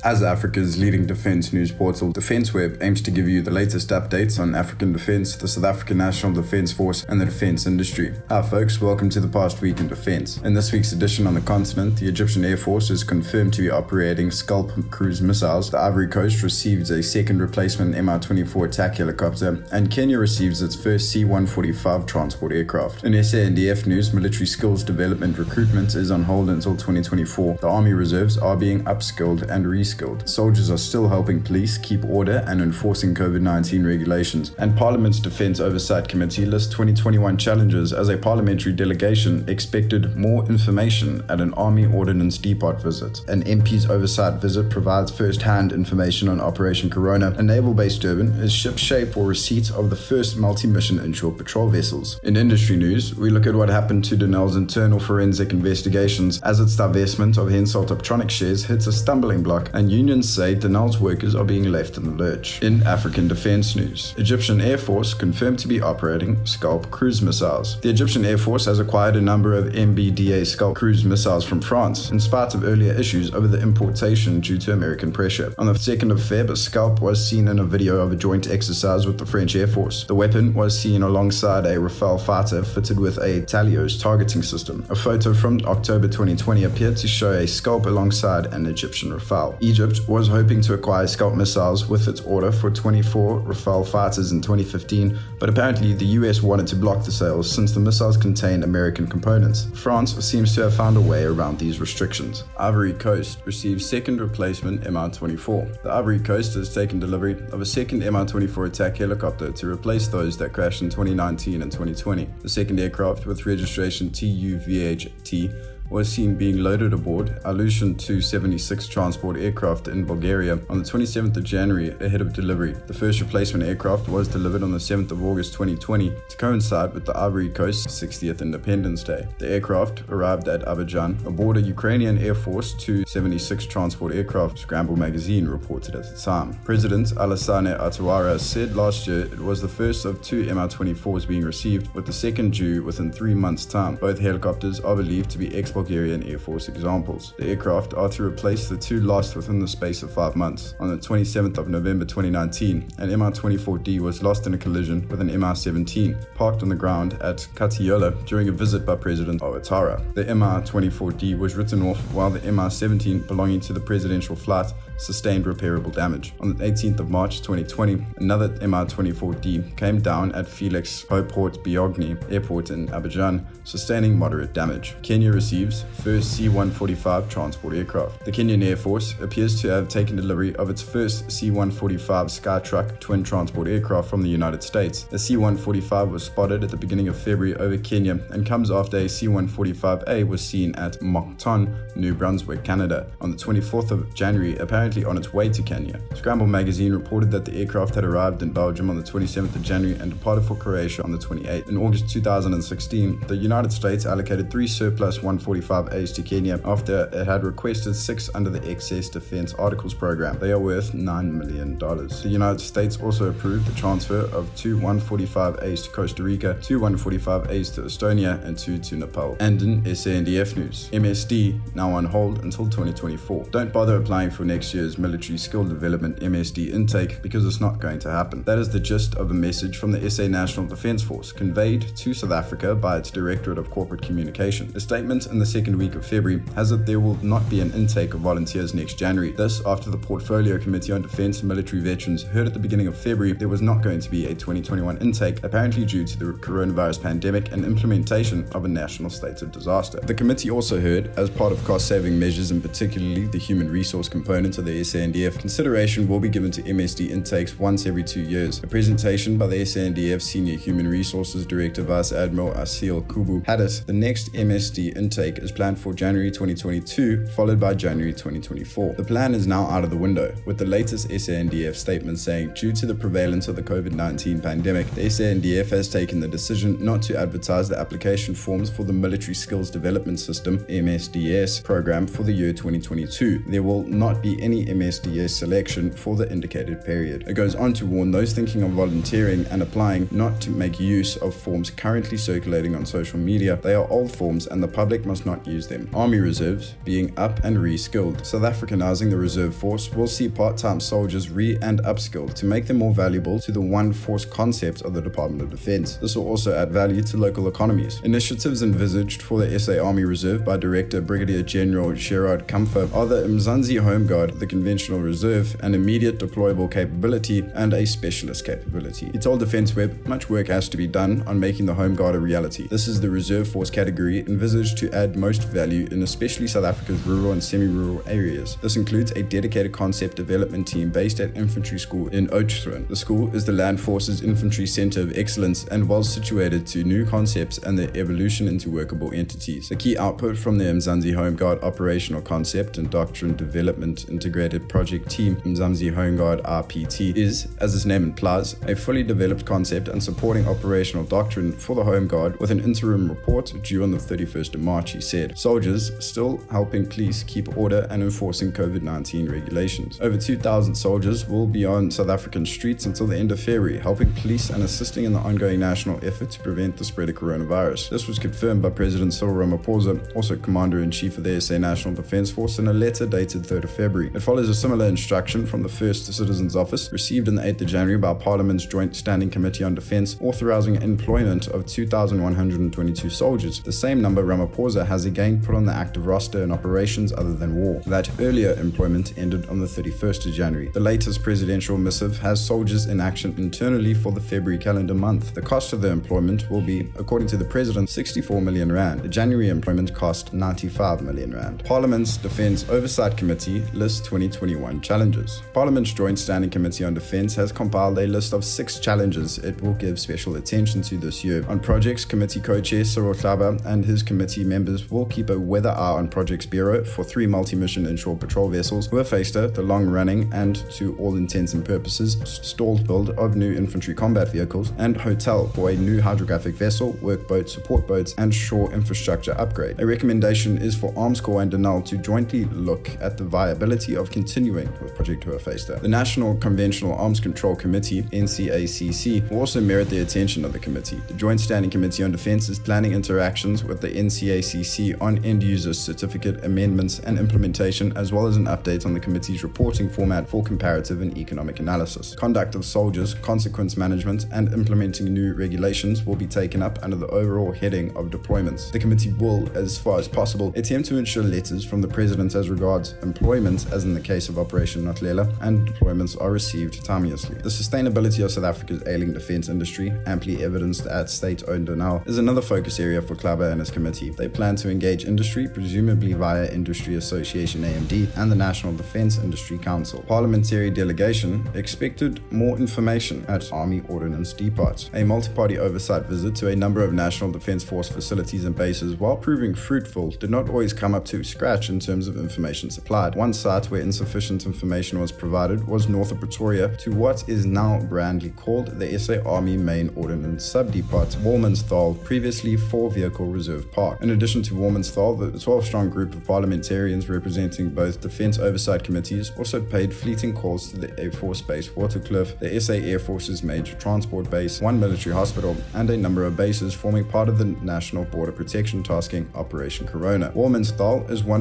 As Africa's leading defense news portal, DefenceWeb aims to give you the latest updates on African defense, the South African National Defense Force, and the defense industry. Hi folks, welcome to the past week in defense. In this week's edition on the continent, the Egyptian Air Force is confirmed to be operating SCALP cruise missiles, the Ivory Coast receives a second replacement MI-24 attack helicopter, and Kenya receives its first C-145 transport aircraft. In SANDF news, military skills development recruitment is on hold until 2024. The Army Reserves are being upskilled and reskilled. Soldiers are still helping police keep order and enforcing COVID-19 regulations. And Parliament's Defence Oversight Committee lists 2021 challenges as a parliamentary delegation expected more information at an Army Ordnance Depot visit. An MP's oversight visit provides first-hand information on Operation Corona. A Naval Base Durban is shipshape for receipt of the first multi-mission inshore patrol vessels. In industry news, we look at what happened to Denel's internal forensic investigations as its divestment of Hensoldt Optronics shares hits a stumbling block, and unions say Denel's workers are being left in the lurch. In African defense news, Egyptian Air Force confirmed to be operating SCALP cruise missiles. The Egyptian Air Force has acquired a number of MBDA SCALP cruise missiles from France, in spite of earlier issues over the importation due to American pressure. On the 2nd of Feb, SCALP was seen in a video of a joint exercise with the French Air Force. The weapon was seen alongside a Rafale fighter fitted with a Talios targeting system. A photo from October 2020 appeared to show a SCALP alongside an Egyptian Rafale. Egypt was hoping to acquire SCALP missiles with its order for 24 Rafale fighters in 2015, but apparently the US wanted to block the sales since the missiles contain American components. France seems to have found a way around these restrictions. Ivory Coast receives second replacement Mi-24. The Ivory Coast has taken delivery of a second Mi-24 attack helicopter to replace those that crashed in 2019 and 2020. The second aircraft, with registration TUVHT, was seen being loaded aboard Ilyushin Tu-76 transport aircraft in Bulgaria on the 27th of January ahead of delivery. The first replacement aircraft was delivered on the 7th of August 2020 to coincide with the Ivory Coast's 60th Independence Day. The aircraft arrived at Abidjan aboard a Ukrainian Air Force Tu-76 transport aircraft, Scramble magazine reported at the time. President Alassane Ouattara said last year it was the first of two Mi-24s being received, with the second due within 3 months' time. Both helicopters are believed to be Bulgarian Air Force examples. The aircraft are to replace the two lost within the space of 5 months. On the 27th of November 2019, an Mi-24D was lost in a collision with an Mi-17 parked on the ground at Katiola during a visit by President Ouattara. The Mi-24D was written off while the Mi-17 belonging to the presidential flight sustained repairable damage. On the 18th of March 2020, another Mi-24D came down at Felix Hoport Biogni Airport in Abidjan, sustaining moderate damage. Kenya receives first C-145 transport aircraft. The Kenyan Air Force appears to have taken delivery of its first C-145 Skytruck twin transport aircraft from the United States. The C-145 was spotted at the beginning of February over Kenya and comes after a C-145A was seen at Moncton, New Brunswick, Canada, on the 24th of January, apparently on its way to Kenya. Scramble magazine reported that the aircraft had arrived in Belgium on the 27th of January and departed for Croatia on the 28th. In August 2016, the United States allocated 3 surplus 145As to Kenya after it had requested 6 under the Excess Defense Articles program. They are worth $9 million. The United States also approved the transfer of 2 145As to Costa Rica, 2 145As to Estonia, and 2 to Nepal. And in SANDF news, MSD now on hold until 2024. Don't bother applying for next year's military skill development MSD intake because it's not going to happen. That is the gist of a message from the SA National Defense Force conveyed to South Africa by its Directorate of Corporate Communication. The statement in the second week of February has that there will not be an intake of volunteers next January. This after the Portfolio Committee on Defense and Military Veterans heard at the beginning of February there was not going to be a 2021 intake, apparently due to the coronavirus pandemic and implementation of a national state of disaster. The committee also heard, as part of cost-saving measures and particularly the human resource component of the SANDF, consideration will be given to MSD intakes once every 2 years. A presentation by the SANDF Senior Human Resources Director Vice Admiral Asil Kubu had it. The next MSD intake is planned for January 2022, followed by January 2024. The plan is now out of the window, with the latest SANDF statement saying, due to the prevalence of the COVID-19 pandemic, the SANDF has taken the decision not to advertise the application forms for the Military Skills Development System (MSDS) program for the year 2022. There will not be any MSDS selection for the indicated period. It goes on to warn those thinking of volunteering and applying not to make use of forms currently circulating on social media. They are old forms and the public must not use them. Army reserves being up and re-skilled. South Africanizing the reserve force will see part-time soldiers re- and upskilled to make them more valuable to the one force concept of the Department of Defense. This will also add value to local economies. Initiatives envisaged for the SA Army Reserve by Director Brigadier General Gerard Kamfer are the Mzansi Home Guard, the Conventional Reserve, an immediate deployable capability, and a specialist capability. He told Defence Web, much work has to be done on making the Home Guard a reality. This is the reserve force category envisaged to add most value in especially South Africa's rural and semi-rural areas. This includes a dedicated concept development team based at Infantry School in Oudtshoorn. The school is the Land Forces Infantry Centre of Excellence and well situated to new concepts and their evolution into workable entities. The key output from the Mzansi Home Guard operational concept and doctrine development integrated project team, Mzansi Home Guard RPT, is, as its name implies, a fully developed concept and supporting operational doctrine for the Home Guard with an interim report due on the 31st of March, he said. Soldiers still helping police keep order and enforcing COVID-19 regulations. Over 2,000 soldiers will be on South African streets until the end of February, helping police and assisting in the ongoing national effort to prevent the spread of coronavirus. This was confirmed by President Cyril Ramaphosa, also Commander-in-Chief of the SA National Defence Force, in a letter dated 3rd of February. It follows a similar instruction from the First Citizens Office, received on the 8th of January by Parliament's Joint Standing Committee on Defence, authorising employment of 2,122 soldiers, the same number Ramaphosa has again put on the active roster in operations other than war. That earlier employment ended on the 31st of January. The latest presidential missive has soldiers in action internally for the February calendar month. The cost of the employment will be, according to the President, 64 million rand. The January employment cost 95 million rand. Parliament's Defence Oversight Committee lists 2021 challenges. Parliament's Joint Standing Committee on Defence has compiled a list of 6 challenges it will give special attention to this year. On projects, Committee Co-Chair Cyril Tlaba and his committee members will keep a weather eye on Projects Bureau for 3 multi-mission inshore patrol vessels, Hoofvester, the long-running and, to all intents and purposes, stalled build of new infantry combat vehicles, and Hotel for a new hydrographic vessel, workboat, support boats, and shore infrastructure upgrade. A recommendation is for Arms Corps and Denel to jointly look at the viability of continuing with Project Hoofvester. The National Conventional Arms Control Committee, NCACC, will also merit the attention of the committee. The Joint Standing Committee on Defence is planning interactions with the NCACC on end-user certificate amendments and implementation, as well as an update on the committee's reporting format for comparative and economic analysis. Conduct of soldiers, consequence management, and implementing new regulations will be taken up under the overall heading of deployments. The committee will, as far as possible, attempt to ensure letters from the President as regards employment, as in the case of Operation Notlela, and deployments are received timeously. The sustainability of South Africa's ailing defence industry, amply evidenced at state-owned Denel, is another focus area for Tlaba and his committee. They plan to engage industry, presumably via Industry Association AMD and the National Defence Industry Council. Parliamentary delegation expected more information at Army Ordnance Depots. A multi-party oversight visit to a number of National Defence Force facilities and bases, while proving fruitful, did not always come up to scratch in terms of information supplied. One site where insufficient information was provided was north of Pretoria to what is now grandly called the SA Army Main Ordnance Sub-Depot, Walmansthal, previously 4-vehicle reserve park. In addition to Walmansthal, the 12-strong group of parliamentarians representing both defence oversight committees also paid fleeting calls to the Air Force Base Waterkloof, the SA Air Force's major transport base, one military hospital, and a number of bases forming part of the National Border Protection Tasking Operation Corona. Walmansthal is one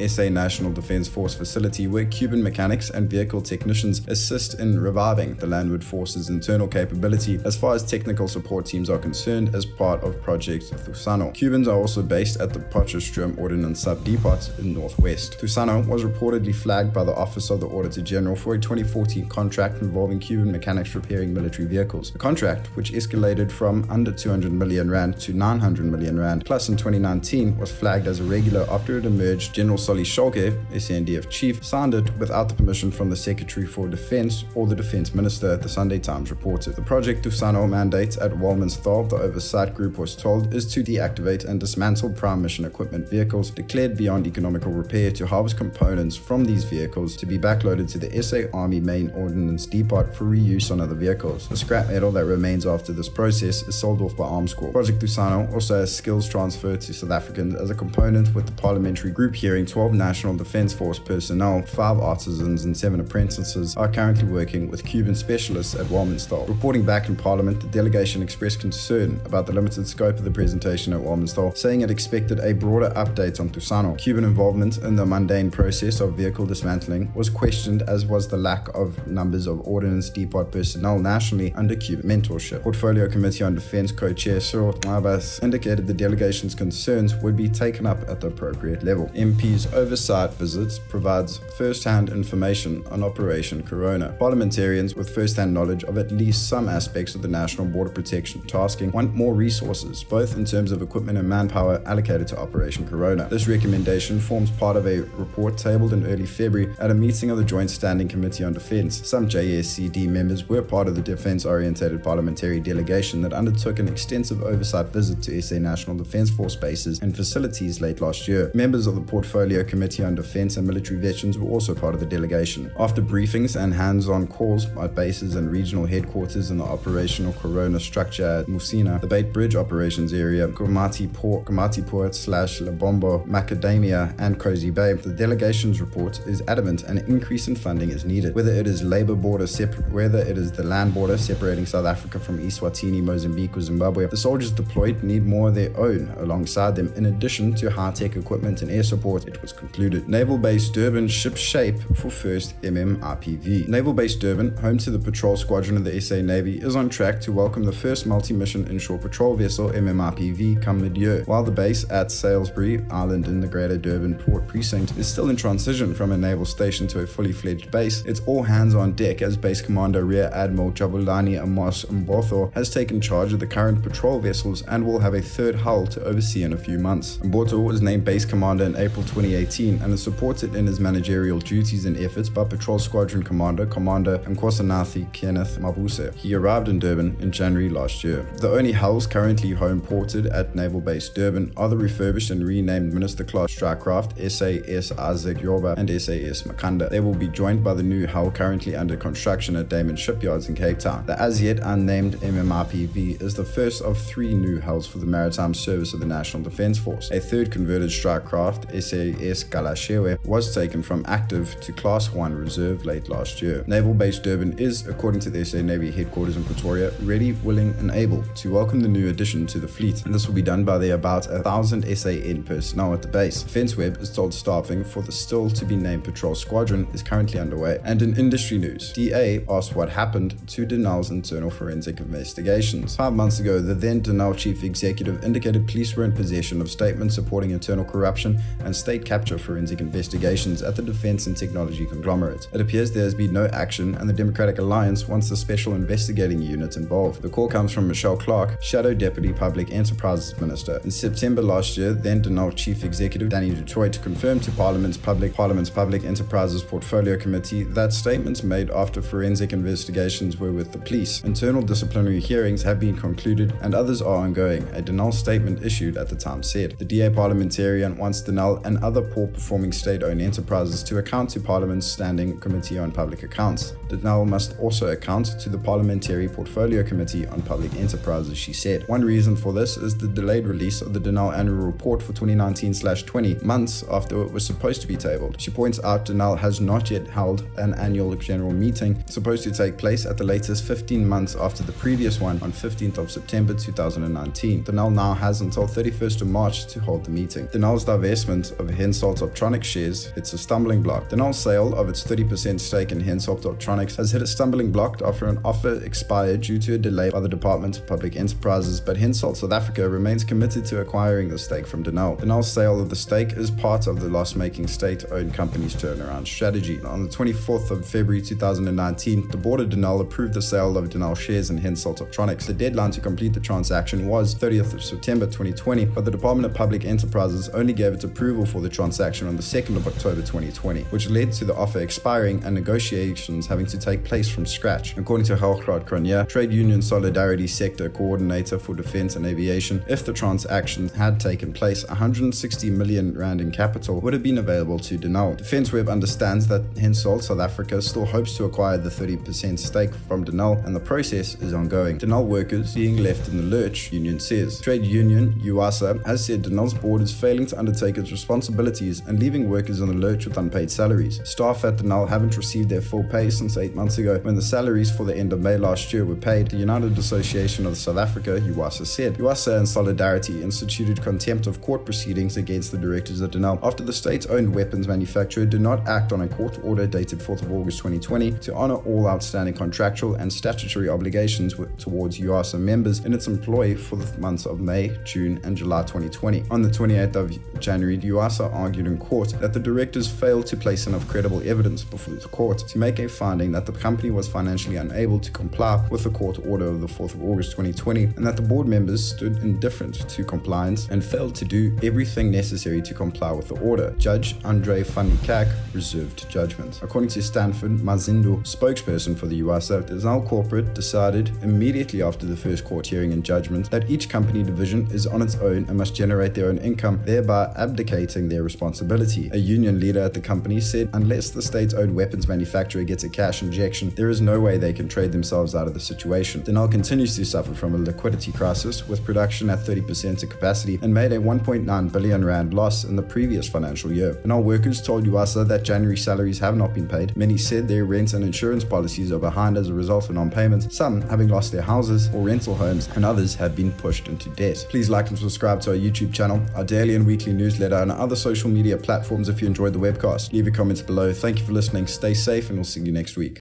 SA National Defence Force facility where Cuban mechanics and vehicle technicians assist in reviving the Landward Force's internal capability as far as technical support teams are concerned as part of Project Thusano. Cubans are also based at the Potchefstroom Ordnance Sub-Depot in Northwest. Thusano was reportedly flagged by the Office of the Auditor General for a 2014 contract involving Cuban mechanics repairing military vehicles. The contract, which escalated from under 200 million rand to 900 million rand, plus in 2019 was flagged as irregular after it emerged General Solly Schalke, SANDF chief, signed it without the permission from the Secretary for Defence or the Defence Minister, the Sunday Times reported. The Project Thusano mandate at Walmansthal, the oversight group was told, is to deactivate and dismantle prime mission equipment vehicles declared beyond economical repair, to harvest components from these vehicles to be backloaded to the SA Army Main Ordnance Depot for reuse on other vehicles. The scrap metal that remains after this process is sold off by Arms Corps. Project Thusano also has skills transfer to South Africans as a component, with the Parliamentary group hearing 12 National Defence Force personnel, 5 artisans and 7 apprentices are currently working with Cuban specialists at Walmansthal. Reporting back in Parliament, the delegation expressed concern about the limited scope of the presentation at Walmersdal, saying it expected a broader update on Tusano. Cuban involvement in the mundane process of vehicle dismantling was questioned, as was the lack of numbers of ordnance depot personnel nationally under Cuban mentorship. Portfolio Committee on Defense co-chair Cyril Abbas indicated the delegation's concerns would be taken up at the appropriate level. MP's oversight visits provides first-hand information on Operation Corona. Parliamentarians with first-hand knowledge of at least some aspects of the National Border Protection tasking want more resources, both in terms of equipment and manpower allocated to Operation Corona. This recommendation forms part of a report tabled in early February at a meeting of the Joint Standing Committee on Defense. Some JSCD members were part of the defense-oriented parliamentary delegation that undertook an extensive oversight visit to SA National Defense Force bases and facilities late last year. Members of the Portfolio Committee on Defense and Military Veterans were also part of the delegation. After briefings and hands-on calls at bases and regional headquarters in the Operational Corona structure at Musina, the Bait Bridge Operations Area, Gumati Port /Labombo, Macadamia, and Cozy Bay, the delegation's report is adamant an increase in funding is needed. Whether it is the land border separating South Africa from Eswatini, Mozambique, or Zimbabwe, the soldiers deployed need more of their own alongside them, in addition to high-tech equipment and air support, it was concluded. Naval Base Durban shipshape for first MMIPV. Naval Base Durban, home to the patrol squadron of the SA Navy, is on track to welcome the first multi-mission inshore patrol vessel MMIPV come mid-year. While the base at Salisbury Island in the Greater Durban Port Precinct is still in transition from a naval station to a fully fledged base, it's all hands on deck as Base Commander Rear Admiral Jabulani Amos Mbotho has taken charge of the current patrol vessels and will have a third hull to oversee in a few months. Mbotho was named Base Commander in April 2018 and is supported in his managerial duties and efforts by Patrol Squadron Commander Nkosanathi Kenneth Mabuse. He arrived in Durban in January last year. The only hulls currently home ported at Naval Base Durban are the refurbished and renamed Minister-class strike craft SAS Isaac Yoba and SAS Makanda. They will be joined by the new hull currently under construction at Damon Shipyards in Cape Town. The as yet unnamed MMIPV is the first of 3 new hulls for the Maritime Service of the National Defence Force. A third converted strike craft, SAS Galashewe, was taken from active to Class 1 reserve late last year. Naval Base Durban is, according to the SA Navy headquarters in Pretoria, ready, willing and able to welcome the new addition to the fleet, and this will be done by the about 1,000 SAN personnel at the base. FenceWeb is told staffing for the still to be named patrol squadron is currently underway. And in industry news, DA asked what happened to Denel's internal forensic investigations. 5 months ago, the then Denel chief executive indicated police were in possession of statements supporting internal corruption and state capture forensic investigations at the defense and technology conglomerate. It appears there has been no action, and the Democratic Alliance wants the special investigating unit involved. The call comes from Michelle Clark, Shadow Deputy Public Enterprises Minister. In September last year, then Denel Chief Executive Danny du Toit confirmed to Parliament's Public Enterprises Portfolio Committee that statements made after forensic investigations were with the police. Internal disciplinary hearings have been concluded and others are ongoing, a Denel statement issued at the time said. The DA parliamentarian wants Denel and other poor-performing state-owned enterprises to account to Parliament's Standing Committee on Public Accounts. Denel must also account to the Parliamentary Portfolio Committee on Public Enterprises, she said. One reason for this is the delayed release of the Denel annual report for 2019/20, months after it was supposed to be tabled. She points out Denel has not yet held an annual general meeting, supposed to take place at the latest 15 months after the previous one on 15th of September 2019. Denel now has until 31st of March to hold the meeting. Denel's divestment of Hensoldt Optronics shares hits a stumbling block. Denel's sale of its 30% stake in Hensoldt Optronics has hit a stumbling block after an offer expired due to a delay by the Department of Public Enterprises, but Hensoldt South Africa remains committed to acquiring the stake from Denel. Denel's sale of the stake is part of the loss-making state-owned company's turnaround strategy. On the 24th of February 2019, the board of Denel approved the sale of Denel shares in Hensoldt Optronics. The deadline to complete the transaction was 30th of September 2020, but the Department of Public Enterprises only gave its approval for the transaction on the 2nd of October 2020, which led to the offer expiring and negotiations having to take place from scratch. According to Helgrad Cronje, Trade Union Solidarity Sector Coordinator for Defense and Aviation, if the transaction had taken place, 160 million rand in capital would have been available to Denel. DefenceWeb understands that Hensoldt South Africa still hopes to acquire the 30% stake from Denel, and the process is ongoing. Denel workers being left in the lurch, union says. Trade Union UASA has said Denel's board is failing to undertake its responsibilities and leaving workers in the lurch with unpaid salaries. Staff at Denel haven't received their full pay since 8 months ago when the salaries for the end of May last year were paid. The United Association of South African Africa, UASA said. UASA in solidarity instituted contempt of court proceedings against the directors of Denel after the state-owned weapons manufacturer did not act on a court order dated 4th of August 2020 to honor all outstanding contractual and statutory obligations towards UASA members in its employ for the months of May, June, and July 2020. On the 28th of January, UASA argued in court that the directors failed to place enough credible evidence before the court to make a finding that the company was financially unable to comply with the court order of the 4th of August 2020 and that the board members stood indifferent to compliance and failed to do everything necessary to comply with the order. Judge Andre van Niekerk reserved judgment. According to Stanford Mazindo, spokesperson for the UASA, the Denel corporate decided immediately after the first court hearing and judgment that each company division is on its own and must generate their own income, thereby abdicating their responsibility. A union leader at the company said unless the state-owned weapons manufacturer gets a cash injection, there is no way they can trade themselves out of the situation. Denel continues to suffer from a liquidity crisis, with production at 30% of capacity, and made a 1.9 billion rand loss in the previous financial year. Denel workers told UASA that January salaries have not been paid. Many said their rent and insurance policies are behind as a result of non-payments, some having lost their houses or rental homes, and others have been pushed into debt. Please like and subscribe to our YouTube channel, our daily and weekly newsletter, and other social media platforms if you enjoyed the webcast. Leave your comments below. Thank you for listening, stay safe, and we'll see you next week.